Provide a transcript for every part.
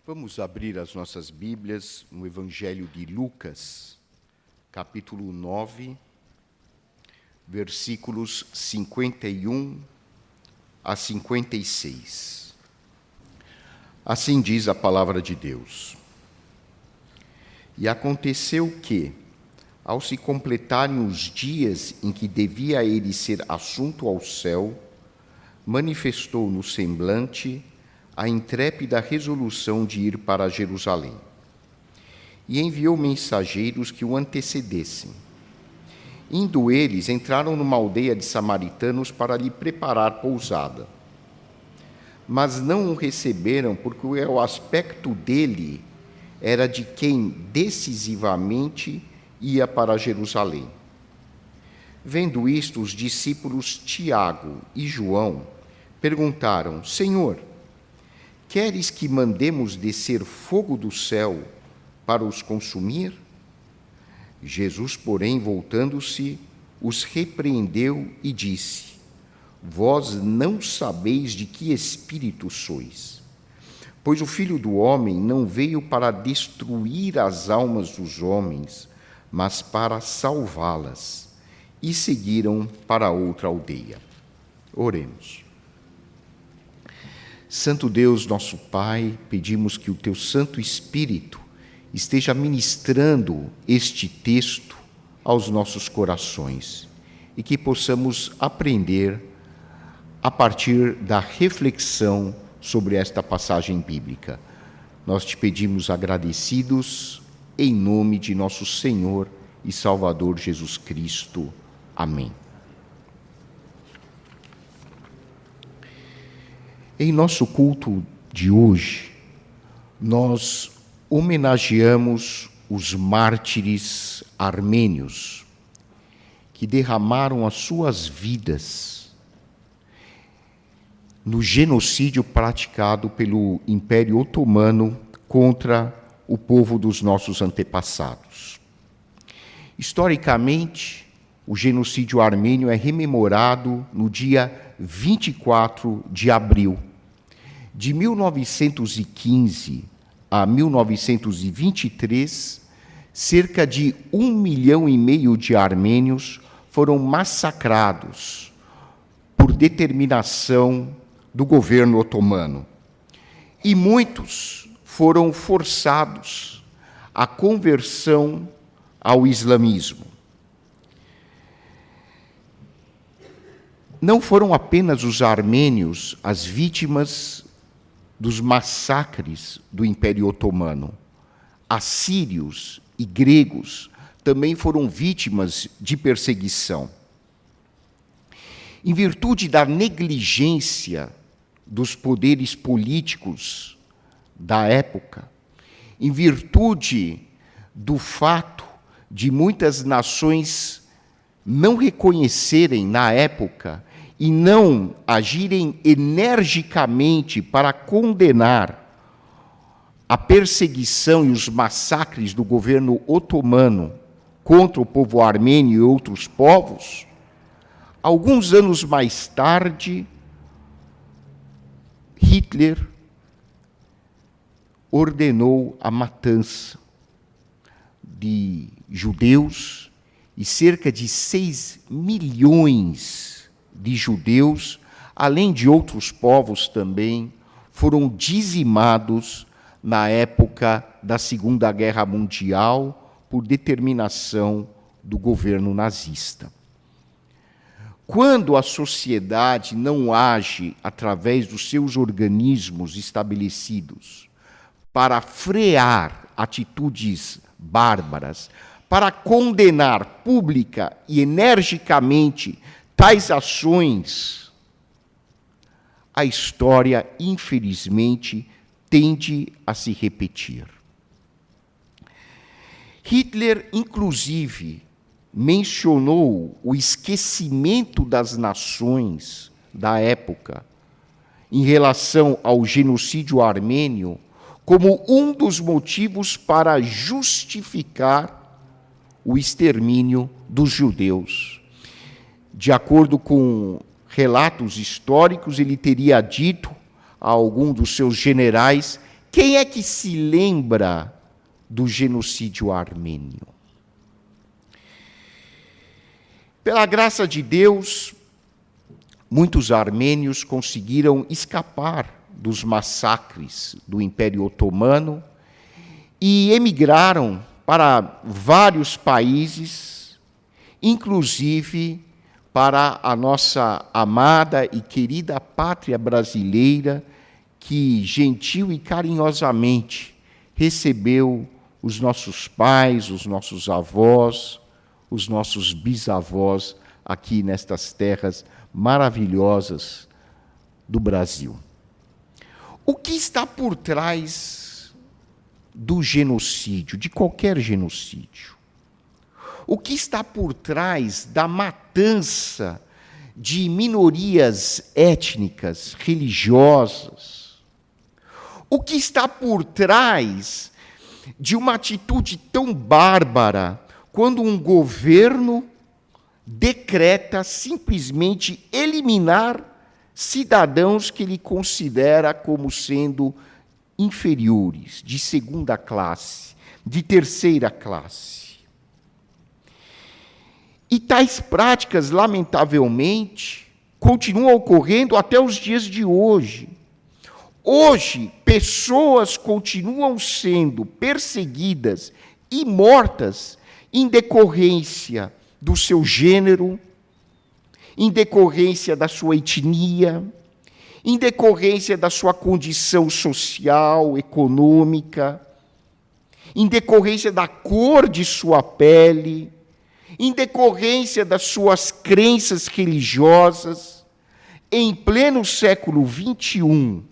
Vamos abrir as nossas Bíblias no Evangelho de Lucas, capítulo 9, versículos 51 a 56. Assim diz a palavra de Deus. E aconteceu que, ao se completarem os dias em que devia ele ser assunto ao céu, manifestou no semblante a intrépida resolução de ir para Jerusalém. E enviou mensageiros que o antecedessem. Indo eles, entraram numa aldeia de samaritanos para lhe preparar pousada. Mas não o receberam, porque o aspecto dele era de quem decisivamente ia para Jerusalém. Vendo isto, os discípulos Tiago e João perguntaram: Senhor, queres que mandemos descer fogo do céu para os consumir? Jesus, porém, voltando-se, os repreendeu e disse: Vós não sabeis de que espírito sois, pois o Filho do Homem não veio para destruir as almas dos homens, mas para salvá-las. E seguiram para outra aldeia. Oremos. Santo Deus, nosso Pai, pedimos que o Teu Santo Espírito esteja ministrando este texto aos nossos corações e que possamos aprender a partir da reflexão sobre esta passagem bíblica. Nós te pedimos agradecidos em nome de nosso Senhor e Salvador Jesus Cristo. Amém. Em nosso culto de hoje, nós homenageamos os mártires armênios que derramaram as suas vidas no genocídio praticado pelo Império Otomano contra o povo dos nossos antepassados. Historicamente, o genocídio armênio é rememorado no dia 24 de abril. De 1915 a 1923, cerca de 1,5 milhão de armênios foram massacrados por determinação do governo otomano. E muitos foram forçados à conversão ao islamismo. Não foram apenas os armênios as vítimas dos massacres do Império Otomano. Assírios e gregos também foram vítimas de perseguição. Em virtude da negligência dos poderes políticos da época, em virtude do fato de muitas nações não reconhecerem na época e não agirem energicamente para condenar a perseguição e os massacres do governo otomano contra o povo armênio e outros povos, alguns anos mais tarde, Hitler ordenou a matança de judeus e cerca de 6 milhões de judeus, além de outros povos também, foram dizimados na época da Segunda Guerra Mundial por determinação do governo nazista. Quando a sociedade não age através dos seus organismos estabelecidos para frear atitudes bárbaras, para condenar pública e energicamente tais ações, a história, infelizmente, tende a se repetir. Hitler, inclusive, mencionou o esquecimento das nações da época em relação ao genocídio armênio como um dos motivos para justificar o extermínio dos judeus. De acordo com relatos históricos, ele teria dito a algum dos seus generais Quem é que se lembra do genocídio armênio? Pela graça de Deus, muitos armênios conseguiram escapar dos massacres do Império Otomano e emigraram para vários países, inclusive para a nossa amada e querida pátria brasileira, que gentil e carinhosamente recebeu os nossos pais, os nossos avós, os nossos bisavós aqui nestas terras maravilhosas do Brasil. O que está por trás do genocídio, de qualquer genocídio? O que está por trás da matança de minorias étnicas, religiosas? O que está por trás de uma atitude tão bárbara quando um governo decreta simplesmente eliminar cidadãos que ele considera como sendo inferiores, de segunda classe, de terceira classe? E tais práticas, lamentavelmente, continuam ocorrendo até os dias de hoje. Hoje, pessoas continuam sendo perseguidas e mortas em decorrência do seu gênero, em decorrência da sua etnia, em decorrência da sua condição social, econômica, em decorrência da cor de sua pele, em decorrência das suas crenças religiosas. Em pleno século XXI,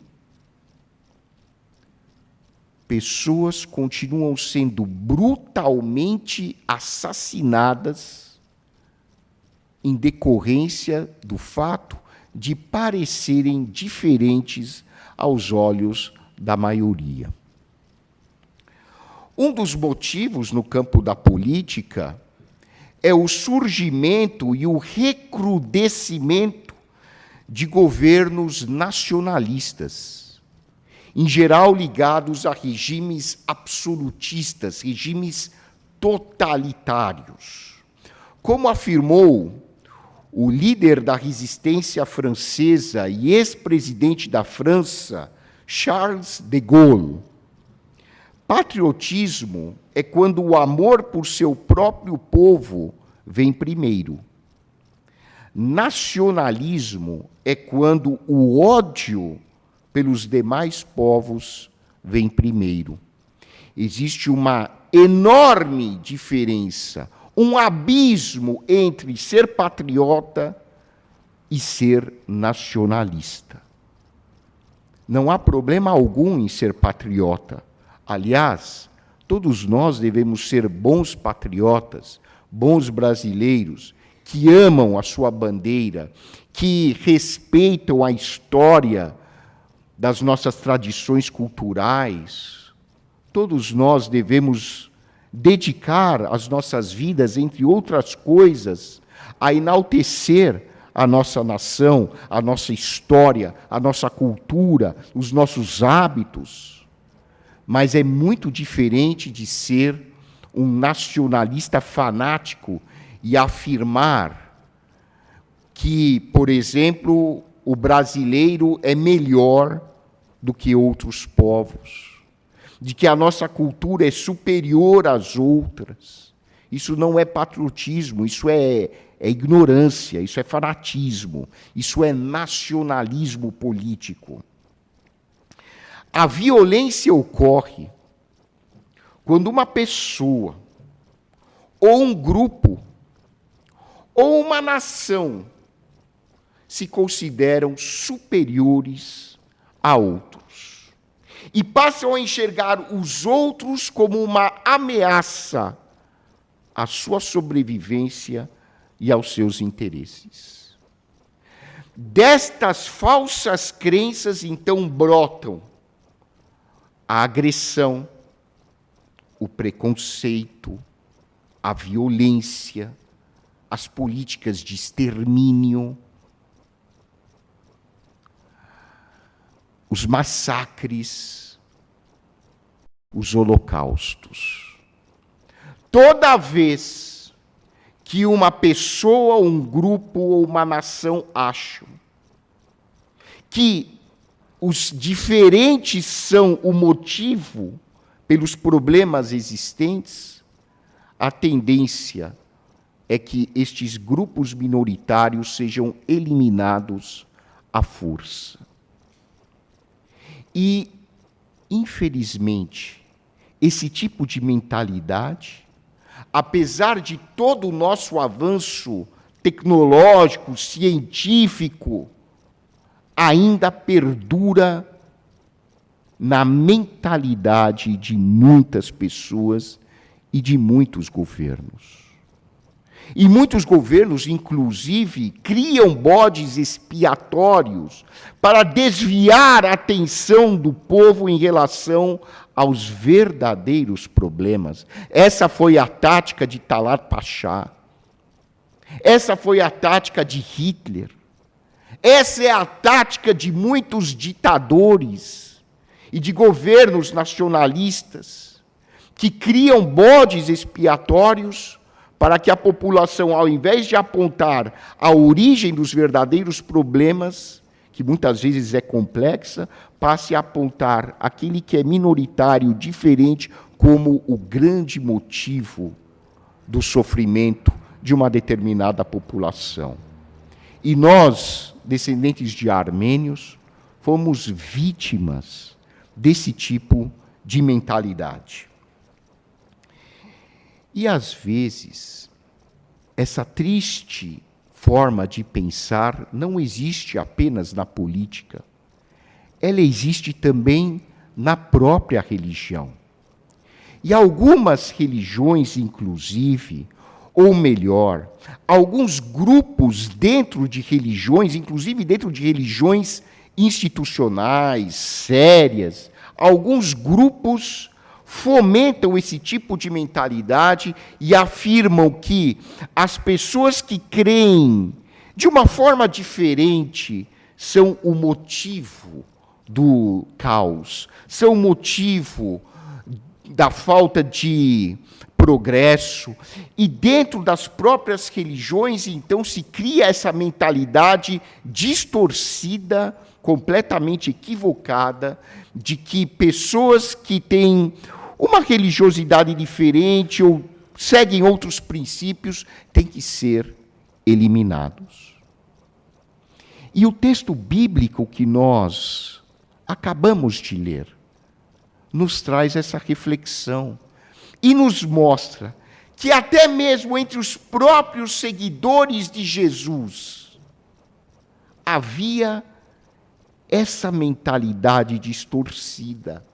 pessoas continuam sendo brutalmente assassinadas em decorrência do fato de parecerem diferentes aos olhos da maioria. Um dos motivos no campo da política é o surgimento e o recrudescimento de governos nacionalistas, em geral ligados a regimes absolutistas, regimes totalitários. Como afirmou o líder da resistência francesa e ex-presidente da França, Charles de Gaulle, patriotismo é quando o amor por seu próprio povo vem primeiro. Nacionalismo é quando o ódio pelos demais povos vem primeiro. Existe uma enorme diferença, um abismo entre ser patriota e ser nacionalista. Não há problema algum em ser patriota. Aliás, todos nós devemos ser bons patriotas, bons brasileiros, que amam a sua bandeira, que respeitam a história das nossas tradições culturais. Todos nós devemos dedicar as nossas vidas, entre outras coisas, a enaltecer a nossa nação, a nossa história, a nossa cultura, os nossos hábitos. Mas é muito diferente de ser um nacionalista fanático e afirmar que, por exemplo, o brasileiro é melhor do que outros povos, de que a nossa cultura é superior às outras. Isso não é patriotismo, isso é ignorância, isso é fanatismo, isso é nacionalismo político. A violência ocorre quando uma pessoa, ou um grupo, ou uma nação se consideram superiores a outros e passam a enxergar os outros como uma ameaça à sua sobrevivência e aos seus interesses. Destas falsas crenças, então, brotam a agressão, o preconceito, a violência, as políticas de extermínio, os massacres, os holocaustos. Toda vez que uma pessoa, um grupo ou uma nação acham que os diferentes são o motivo pelos problemas existentes, a tendência é que estes grupos minoritários sejam eliminados à força. E, infelizmente, esse tipo de mentalidade, apesar de todo o nosso avanço tecnológico, científico, ainda perdura na mentalidade de muitas pessoas e de muitos governos. E muitos governos, inclusive, criam bodes expiatórios para desviar a atenção do povo em relação aos verdadeiros problemas. Essa foi a tática de Talat Pasha. Essa foi a tática de Hitler. Essa é a tática de muitos ditadores e de governos nacionalistas que criam bodes expiatórios para que a população, ao invés de apontar a origem dos verdadeiros problemas, que muitas vezes é complexa, passe a apontar aquele que é minoritário, diferente, como o grande motivo do sofrimento de uma determinada população. E nós, descendentes de armênios, fomos vítimas desse tipo de mentalidade. E, às vezes, essa triste forma de pensar não existe apenas na política, ela existe também na própria religião. E algumas religiões, inclusive, ou melhor, alguns grupos dentro de religiões, inclusive dentro de religiões institucionais, sérias, alguns grupos fomentam esse tipo de mentalidade e afirmam que as pessoas que creem de uma forma diferente são o motivo do caos, são o motivo da falta de progresso, e dentro das próprias religiões, então, se cria essa mentalidade distorcida, completamente equivocada, de que pessoas que têm uma religiosidade diferente ou seguem outros princípios têm que ser eliminados. E o texto bíblico que nós acabamos de ler nos traz essa reflexão e nos mostra que até mesmo entre os próprios seguidores de Jesus havia essa mentalidade distorcida,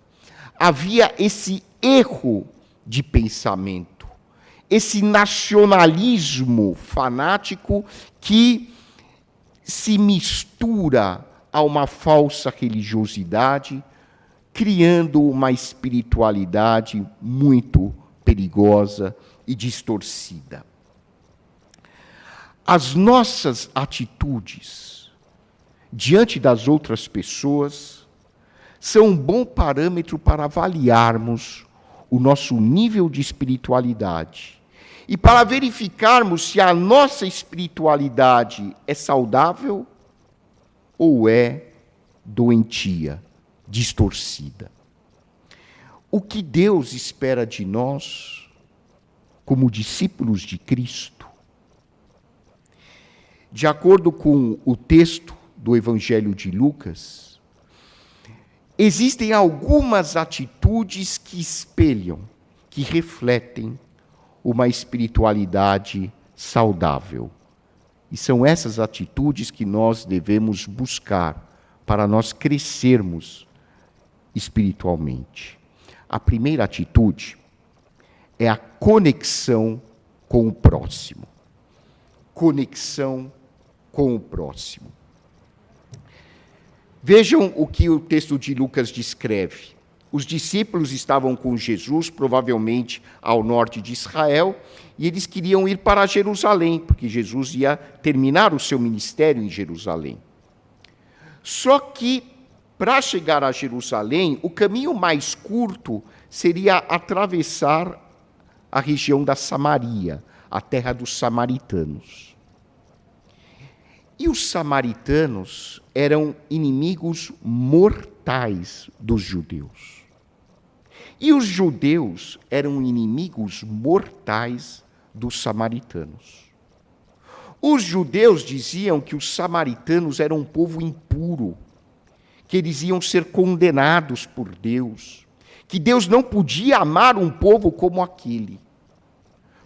havia esse erro de pensamento, esse nacionalismo fanático que se mistura a uma falsa religiosidade, criando uma espiritualidade muito perigosa e distorcida. As nossas atitudes diante das outras pessoas são um bom parâmetro para avaliarmos o nosso nível de espiritualidade e para verificarmos se a nossa espiritualidade é saudável ou é doentia, distorcida. O que Deus espera de nós, como discípulos de Cristo, de acordo com o texto do Evangelho de Lucas, existem algumas atitudes que espelham, que refletem uma espiritualidade saudável. E são essas atitudes que nós devemos buscar para nós crescermos espiritualmente. A primeira atitude é a conexão com o próximo. Conexão com o próximo. Vejam o que o texto de Lucas descreve. Os discípulos estavam com Jesus, provavelmente ao norte de Israel, e eles queriam ir para Jerusalém, porque Jesus ia terminar o seu ministério em Jerusalém. Só que para chegar a Jerusalém, o caminho mais curto seria atravessar a região da Samaria, a terra dos samaritanos. E os samaritanos eram inimigos mortais dos judeus. E os judeus eram inimigos mortais dos samaritanos. Os judeus diziam que os samaritanos eram um povo impuro, que eles iam ser condenados por Deus, que Deus não podia amar um povo como aquele,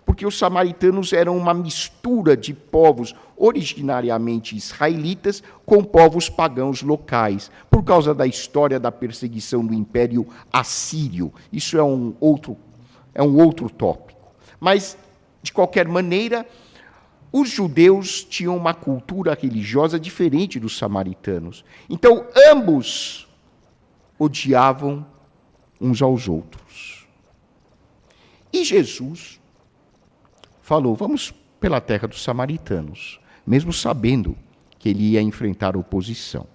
porque os samaritanos eram uma mistura de povos originariamente israelitas com povos pagãos locais, por causa da história da perseguição do Império Assírio. Isso é um outro tópico. Mas, de qualquer maneira, os judeus tinham uma cultura religiosa diferente dos samaritanos. Então, ambos odiavam uns aos outros. E Jesus falou, vamos pela terra dos samaritanos, mesmo sabendo que ele ia enfrentar oposição.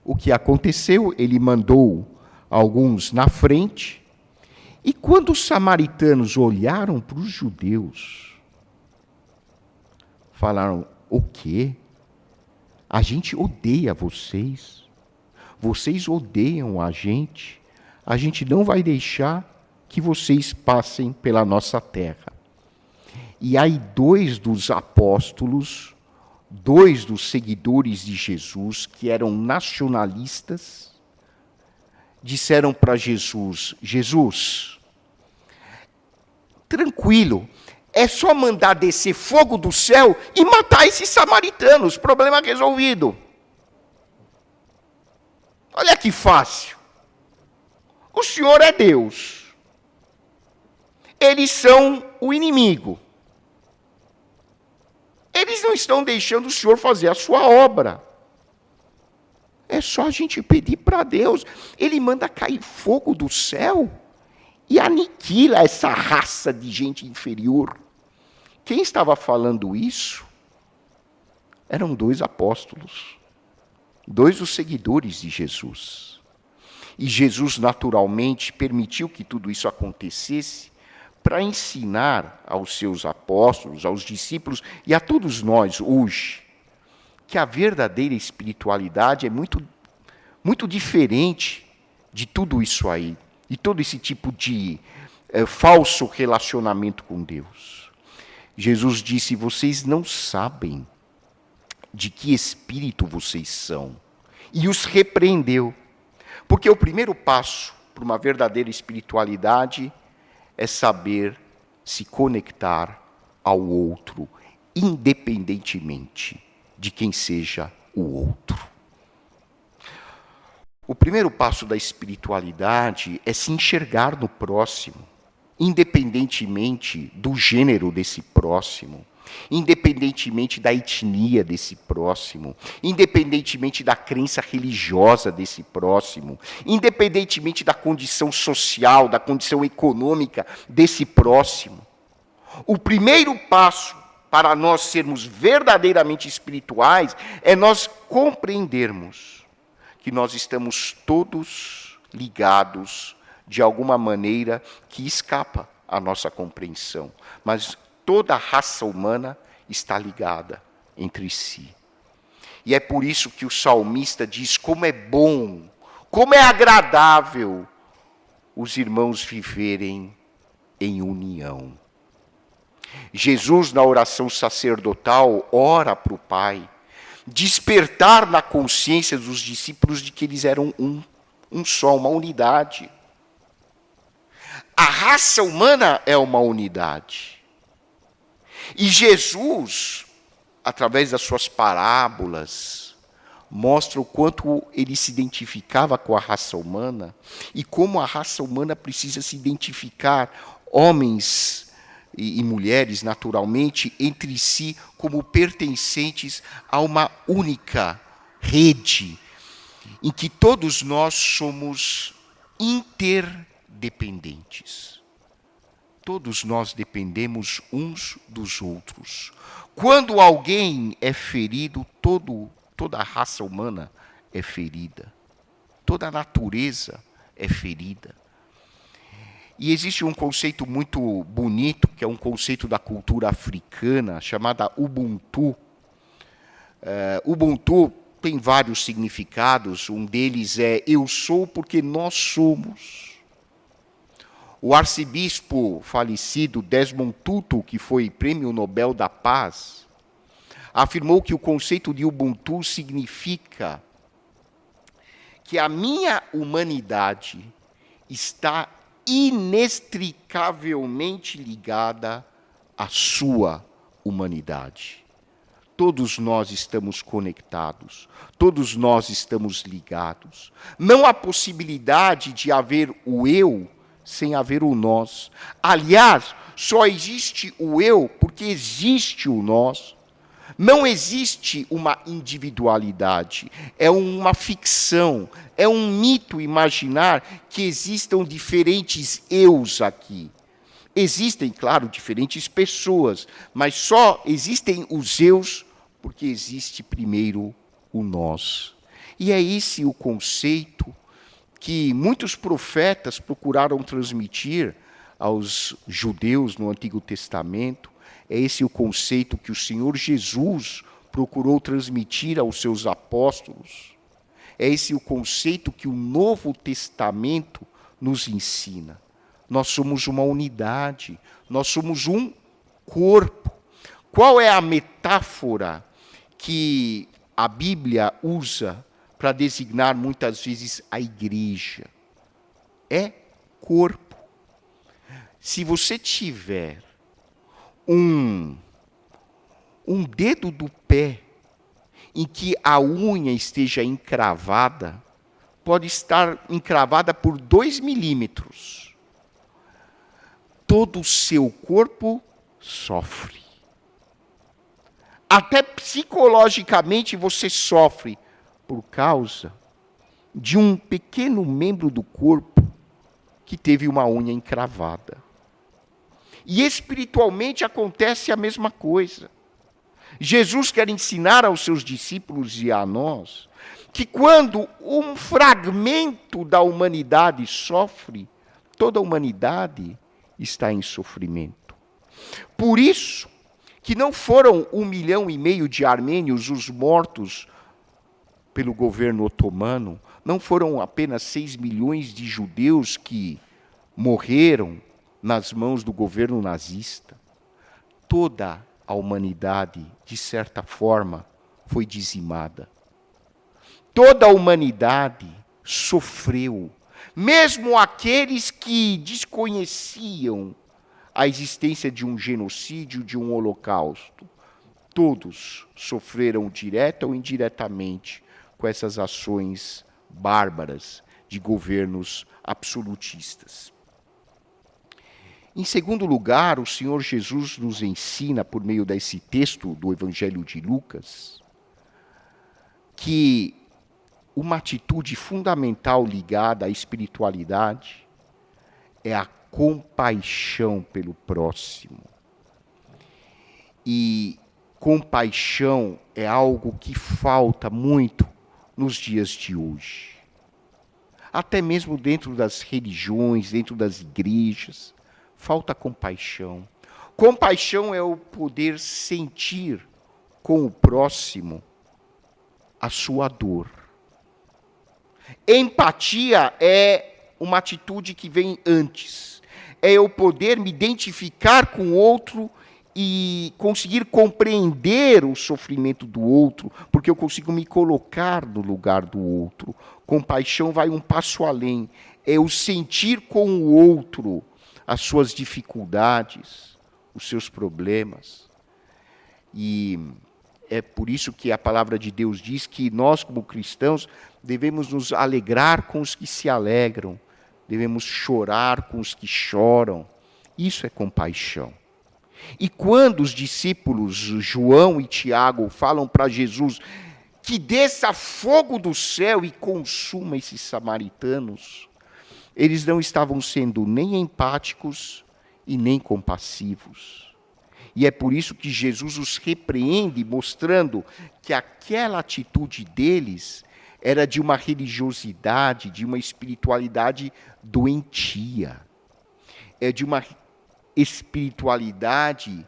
O que aconteceu? Ele mandou alguns na frente, e quando os samaritanos olharam para os judeus, falaram, o quê? A gente odeia vocês. Vocês odeiam a gente não vai deixar que vocês passem pela nossa terra. E aí 2 dos apóstolos, 2 dos seguidores de Jesus, que eram nacionalistas, disseram para Jesus, Jesus, tranquilo, é só mandar descer fogo do céu e matar esses samaritanos, problema resolvido. Olha que fácil. O Senhor é Deus. Eles são o inimigo. Eles não estão deixando o Senhor fazer a sua obra. É só a gente pedir para Deus. Ele manda cair fogo do céu e aniquila essa raça de gente inferior. Quem estava falando isso eram 2 apóstolos, 2 dos seguidores de Jesus. E Jesus, naturalmente, permitiu que tudo isso acontecesse para ensinar aos seus apóstolos, aos discípulos e a todos nós hoje, que a verdadeira espiritualidade é muito diferente de tudo isso aí, de todo esse tipo de falso relacionamento com Deus. Jesus disse, vocês não sabem de que espírito vocês são. E os repreendeu. Porque o primeiro passo para uma verdadeira espiritualidade é saber se conectar ao outro, independentemente de quem seja o outro. O primeiro passo da espiritualidade é se enxergar no próximo, independentemente do gênero desse próximo, independentemente da etnia desse próximo, independentemente da crença religiosa desse próximo, independentemente da condição social, da condição econômica desse próximo. O primeiro passo para nós sermos verdadeiramente espirituais é nós compreendermos que nós estamos todos ligados de alguma maneira que escapa à nossa compreensão. Mas toda a raça humana está ligada entre si. E é por isso que o salmista diz como é bom, como é agradável os irmãos viverem em união. Jesus, na oração sacerdotal, ora para o Pai, despertar na consciência dos discípulos de que eles eram um só, uma unidade. A raça humana é uma unidade. E Jesus, através das suas parábolas, mostra o quanto ele se identificava com a raça humana e como a raça humana precisa se identificar, homens e mulheres, naturalmente, entre si, como pertencentes a uma única rede, em que todos nós somos interdependentes. Todos nós dependemos uns dos outros. Quando alguém é ferido, toda a raça humana é ferida. Toda a natureza é ferida. E existe um conceito muito bonito, que é um conceito da cultura africana, chamada Ubuntu. Ubuntu tem vários significados, um deles é eu sou porque nós somos. O arcebispo falecido Desmond Tutu, que foi Prêmio Nobel da Paz, afirmou que o conceito de Ubuntu significa que a minha humanidade está inextricavelmente ligada à sua humanidade. Todos nós estamos conectados, todos nós estamos ligados. Não há possibilidade de haver o eu sem haver o nós. Aliás, só existe o eu porque existe o nós. Não existe uma individualidade, é uma ficção, é um mito imaginar que existam diferentes eus aqui. Existem, claro, diferentes pessoas, mas só existem os eus porque existe primeiro o nós. E é esse o conceito que muitos profetas procuraram transmitir aos judeus no Antigo Testamento. É esse o conceito que o Senhor Jesus procurou transmitir aos seus apóstolos. É esse o conceito que o Novo Testamento nos ensina. Nós somos uma unidade, nós somos um corpo. Qual é a metáfora que a Bíblia usa para designar muitas vezes a igreja? É corpo. Se você tiver um dedo do pé em que a unha esteja encravada, pode estar encravada por 2 milímetros. Todo o seu corpo sofre. Até psicologicamente você sofre por causa de um pequeno membro do corpo que teve uma unha encravada. E espiritualmente acontece a mesma coisa. Jesus quer ensinar aos seus discípulos e a nós que quando um fragmento da humanidade sofre, toda a humanidade está em sofrimento. Por isso que não foram 1,5 milhão de armênios os mortos pelo governo otomano, não foram apenas 6 milhões de judeus que morreram nas mãos do governo nazista. Toda a humanidade, de certa forma, foi dizimada. Toda a humanidade sofreu, mesmo aqueles que desconheciam a existência de um genocídio, de um holocausto. Todos sofreram direta ou indiretamente com essas ações bárbaras de governos absolutistas. Em segundo lugar, o Senhor Jesus nos ensina, por meio desse texto do Evangelho de Lucas, que uma atitude fundamental ligada à espiritualidade é a compaixão pelo próximo. E compaixão é algo que falta muito nos dias de hoje. Até mesmo dentro das religiões, dentro das igrejas, falta compaixão. Compaixão é o poder sentir com o próximo a sua dor. Empatia é uma atitude que vem antes. É eu poder me identificar com o outro e conseguir compreender o sofrimento do outro, porque eu consigo me colocar no lugar do outro. Compaixão vai um passo além. É o sentir com o outro as suas dificuldades, os seus problemas. E é por isso que a palavra de Deus diz que nós, como cristãos, devemos nos alegrar com os que se alegram, devemos chorar com os que choram. Isso é compaixão. E quando os discípulos João e Tiago falam para Jesus que desça fogo do céu e consuma esses samaritanos, eles não estavam sendo nem empáticos e nem compassivos. E é por isso que Jesus os repreende, mostrando que aquela atitude deles era de uma religiosidade, de uma espiritualidade doentia. É de uma espiritualidade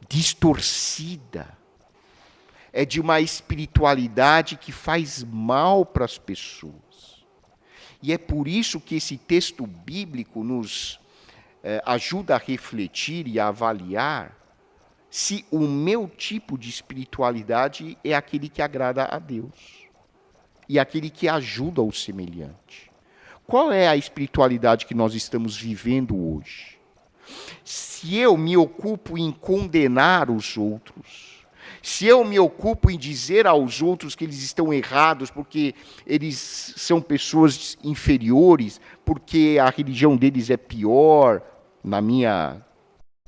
distorcida. É de uma espiritualidade que faz mal para as pessoas. E é por isso que esse texto bíblico nos ajuda a refletir e a avaliar se o meu tipo de espiritualidade é aquele que agrada a Deus e aquele que ajuda o semelhante. Qual é a espiritualidade que nós estamos vivendo hoje? Se eu me ocupo em condenar os outros, se eu me ocupo em dizer aos outros que eles estão errados porque eles são pessoas inferiores, porque a religião deles é pior, na minha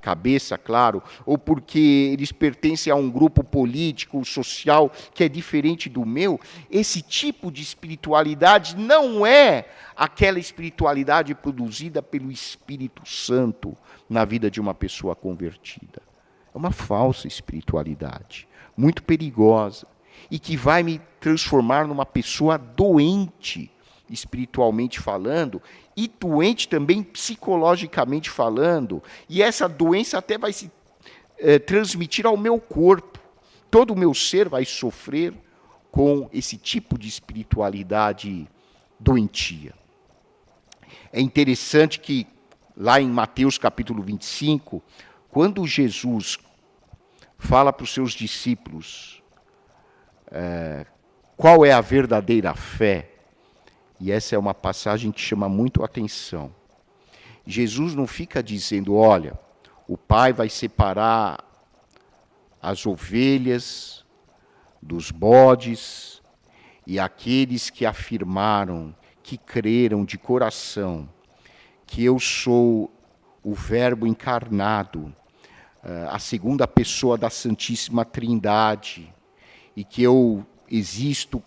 cabeça, claro, ou porque eles pertencem a um grupo político, social, que é diferente do meu, esse tipo de espiritualidade não é aquela espiritualidade produzida pelo Espírito Santo na vida de uma pessoa convertida. É uma falsa espiritualidade, muito perigosa, e que vai me transformar numa pessoa doente, espiritualmente falando, e doente também psicologicamente falando, e essa doença até vai se transmitir ao meu corpo. Todo o meu ser vai sofrer com esse tipo de espiritualidade doentia. É interessante que, lá em Mateus capítulo 25, quando Jesus fala para os seus discípulos qual é a verdadeira fé, e essa é uma passagem que chama muito a atenção. Jesus não fica dizendo, olha, o Pai vai separar as ovelhas dos bodes, e aqueles que afirmaram, que creram de coração, que eu sou o Verbo encarnado, a segunda pessoa da Santíssima Trindade, e que eu existo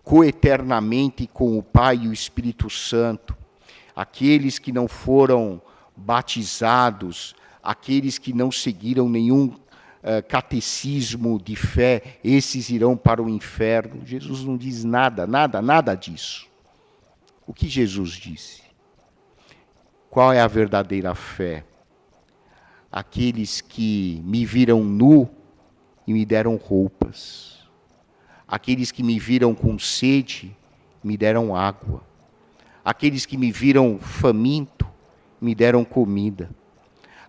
coeternamente com o Pai e o Espírito Santo, aqueles que não foram batizados, aqueles que não seguiram nenhum catecismo de fé, esses irão para o inferno. Jesus não diz nada disso. O que Jesus disse? Qual é a verdadeira fé? Aqueles que me viram nu e me deram roupas. Aqueles que me viram com sede, me deram água. Aqueles que me viram faminto, me deram comida.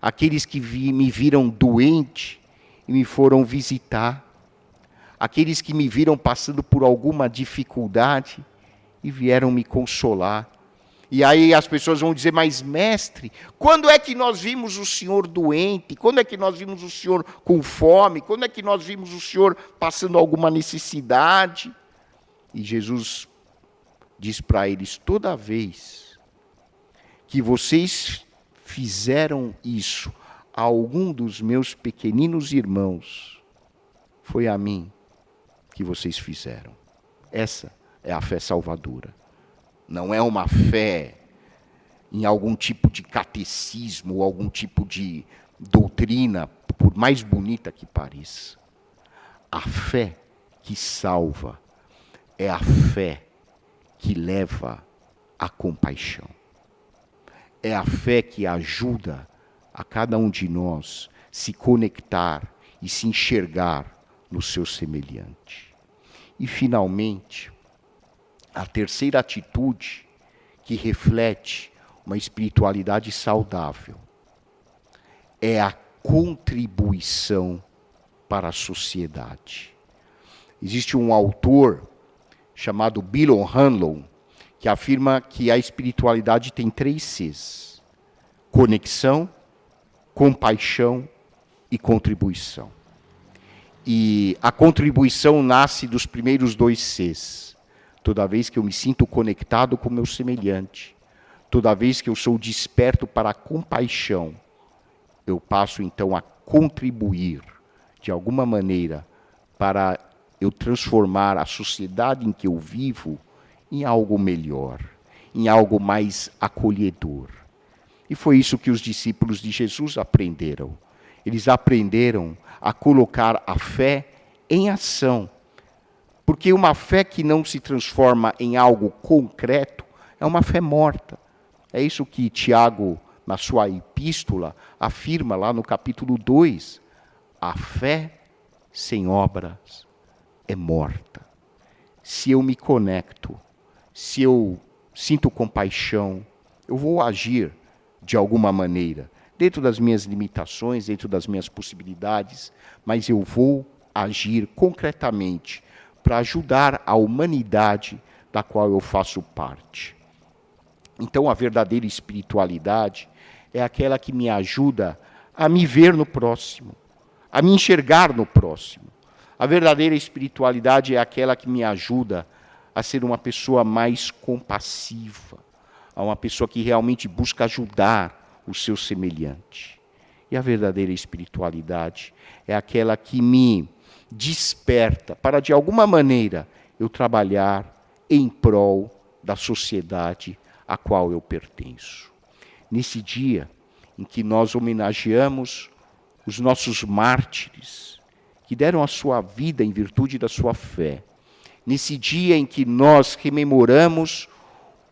Aqueles que me viram doente e me foram visitar. Aqueles que me viram passando por alguma dificuldade e vieram me consolar. E aí as pessoas vão dizer, mas mestre, quando é que nós vimos o Senhor doente? Quando é que nós vimos o Senhor com fome? Quando é que nós vimos o Senhor passando alguma necessidade? E Jesus diz para eles, toda vez que vocês fizeram isso a algum dos meus pequeninos irmãos, foi a mim que vocês fizeram. Essa é a fé salvadora. Não é uma fé em algum tipo de catecismo, ou algum tipo de doutrina, por mais bonita que pareça. A fé que salva é a fé que leva à compaixão. É a fé que ajuda a cada um de nós se conectar e se enxergar no seu semelhante. E, finalmente, a terceira atitude que reflete uma espiritualidade saudável é a contribuição para a sociedade. Existe um autor chamado Bill Hanlon que afirma que a espiritualidade tem 3 Cs: conexão, compaixão e contribuição. E a contribuição nasce dos primeiros 2 Cs. Toda vez que eu me sinto conectado com o meu semelhante, toda vez que eu sou desperto para a compaixão, eu passo então a contribuir de alguma maneira para eu transformar a sociedade em que eu vivo em algo melhor, em algo mais acolhedor. E foi isso que os discípulos de Jesus aprenderam. Eles aprenderam a colocar a fé em ação, Porque uma fé que não se transforma em algo concreto é uma fé morta. É isso que Tiago, na sua epístola, afirma lá no capítulo 2. A fé sem obras é morta. Se eu me conecto, se eu sinto compaixão, eu vou agir de alguma maneira, dentro das minhas limitações, dentro das minhas possibilidades, mas eu vou agir concretamente para ajudar a humanidade da qual eu faço parte. Então, a verdadeira espiritualidade é aquela que me ajuda a me ver no próximo, a me enxergar no próximo. A verdadeira espiritualidade é aquela que me ajuda a ser uma pessoa mais compassiva, a uma pessoa que realmente busca ajudar o seu semelhante. E a verdadeira espiritualidade é aquela que me desperta para, de alguma maneira, eu trabalhar em prol da sociedade a qual eu pertenço. Nesse dia em que nós homenageamos os nossos mártires, que deram a sua vida em virtude da sua fé, nesse dia em que nós rememoramos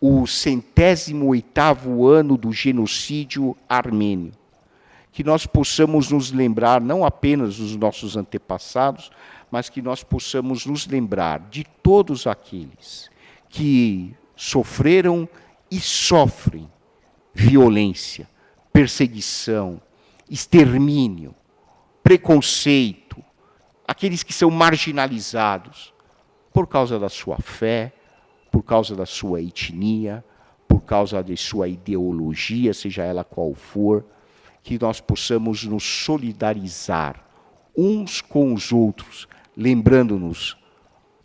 o 108º ano do genocídio armênio, que nós possamos nos lembrar não apenas dos nossos antepassados, mas que nós possamos nos lembrar de todos aqueles que sofreram e sofrem violência, perseguição, extermínio, preconceito, aqueles que são marginalizados por causa da sua fé, por causa da sua etnia, por causa de sua ideologia, seja ela qual for, que nós possamos nos solidarizar uns com os outros, lembrando-nos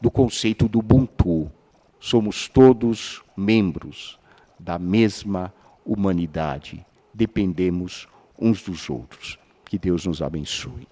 do conceito do Ubuntu. Somos todos membros da mesma humanidade, dependemos uns dos outros. Que Deus nos abençoe.